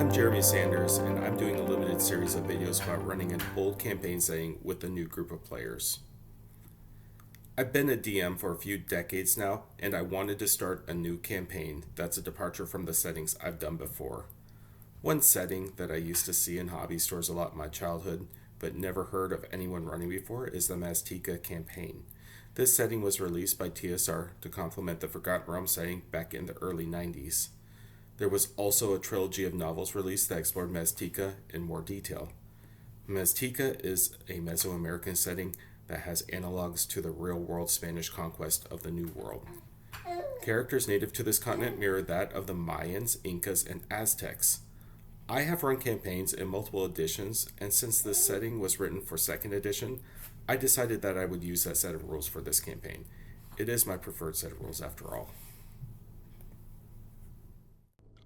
I'm Jeremy Sanders, and I'm doing a limited series of videos about running an old campaign setting with a new group of players. I've been a DM for a few decades now, and I wanted to start a new campaign that's a departure from the settings I've done before. One setting that I used to see in hobby stores a lot in my childhood, but never heard of anyone running before, is the Maztica campaign. This setting was released by TSR to complement the Forgotten Realms setting back in the early 90s. There was also a trilogy of novels released that explored Maztica in more detail. Maztica is a Mesoamerican setting that has analogs to the real-world Spanish conquest of the New World. Characters native to this continent mirror that of the Mayans, Incas, and Aztecs. I have run campaigns in multiple editions, and since this setting was written for 2nd edition, I decided that I would use that set of rules for this campaign. It is my preferred set of rules after all.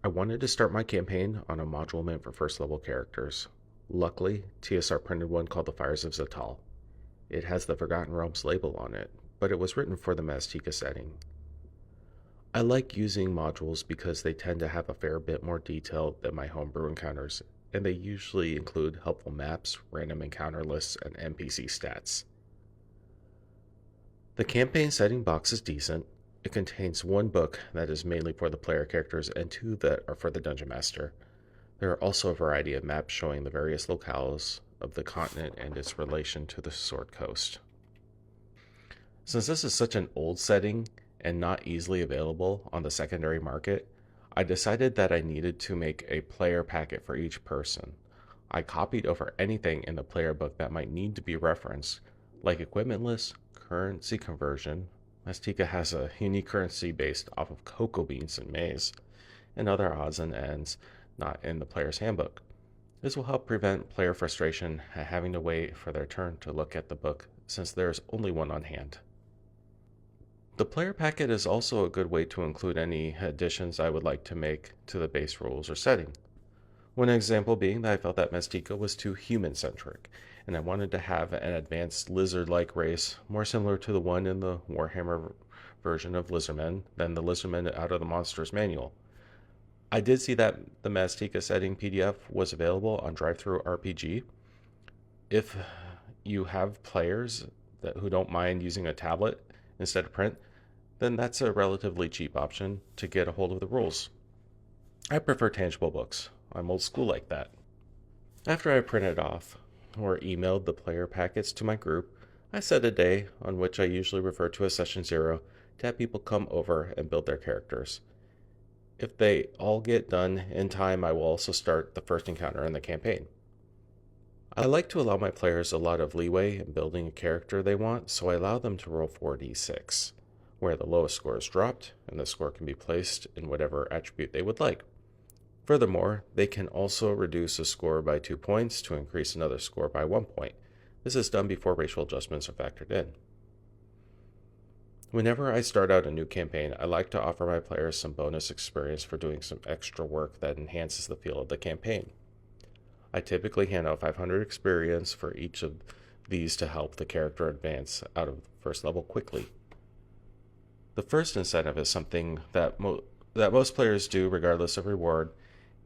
I wanted to start my campaign on a module meant for first level characters. Luckily, TSR printed one called The Fires of Zatal. It has the Forgotten Realms label on it, but it was written for the Maztica setting. I like using modules because they tend to have a fair bit more detail than my homebrew encounters, and they usually include helpful maps, random encounter lists, and NPC stats. The campaign setting box is decent. It contains one book that is mainly for the player characters and 2 that are for the Dungeon Master. There are also a variety of maps showing the various locales of the continent and its relation to the Sword Coast. Since this is such an old setting and not easily available on the secondary market, I decided that I needed to make a player packet for each person. I copied over anything in the player book that might need to be referenced, like equipment lists, currency conversion. Maztica has a unique currency based off of cocoa beans and maize, and other odds and ends not in the player's handbook. This will help prevent player frustration at having to wait for their turn to look at the book, since there is only one on hand. The player packet is also a good way to include any additions I would like to make to the base rules or setting. One example being that I felt that Maztica was too human-centric, and I wanted to have an advanced lizard-like race more similar to the one in the Warhammer version of Lizardmen than the Lizardmen out of the Monsters Manual. I did see that the Maztica setting PDF was available on DriveThru RPG. If you have players who don't mind using a tablet instead of print, then that's a relatively cheap option to get a hold of the rules. I prefer tangible books. I'm old school like that. After I printed off or emailed the player packets to my group, I set a day on which I usually refer to as Session 0 to have people come over and build their characters. If they all get done in time, I will also start the first encounter in the campaign. I like to allow my players a lot of leeway in building a character they want, so I allow them to roll 4d6, where the lowest score is dropped, and the score can be placed in whatever attribute they would like. Furthermore, they can also reduce a score by 2 points to increase another score by 1 point. This is done before racial adjustments are factored in. Whenever I start out a new campaign, I like to offer my players some bonus experience for doing some extra work that enhances the feel of the campaign. I typically hand out 500 experience for each of these to help the character advance out of first level quickly. The first incentive is something that most players do regardless of reward.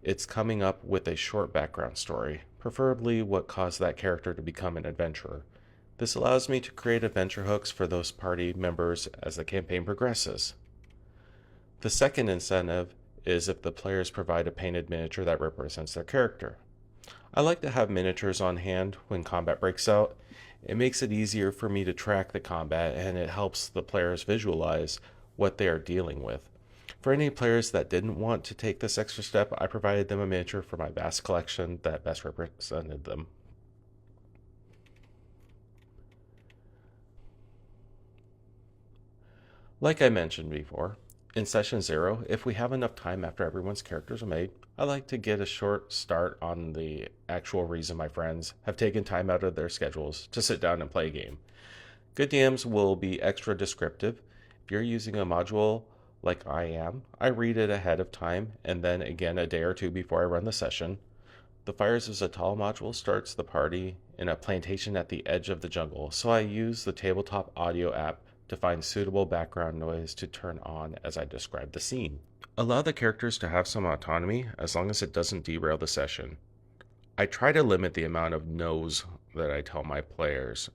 It's coming up with a short background story, preferably what caused that character to become an adventurer. This allows me to create adventure hooks for those party members as the campaign progresses. The second incentive is if the players provide a painted miniature that represents their character. I like to have miniatures on hand when combat breaks out. It makes it easier for me to track the combat, and it helps the players visualize what they are dealing with. For any players that didn't want to take this extra step, I provided them a miniature for my vast collection that best represented them. Like I mentioned before, in Session 0, if we have enough time after everyone's characters are made, I like to get a short start on the actual reason my friends have taken time out of their schedules to sit down and play a game. Good DMs will be extra descriptive. If you're using a module like I am, I read it ahead of time and then again a day or two before I run the session. The Fires of Zatal module starts the party in a plantation at the edge of the jungle, so I use the tabletop audio app to find suitable background noise to turn on as I describe the scene. Allow the characters to have some autonomy as long as it doesn't derail the session. I try to limit the amount of no's that I tell my players.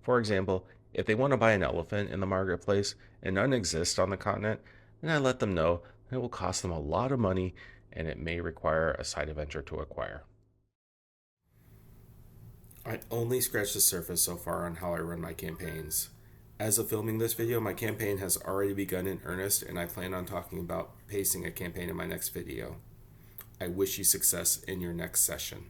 For example, if they want to buy an elephant in the marketplace and none exist on the continent, then I let them know that it will cost them a lot of money and it may require a side adventure to acquire. I only scratched the surface so far on how I run my campaigns. As of filming this video, my campaign has already begun in earnest, and I plan on talking about pacing a campaign in my next video. I wish you success in your next session.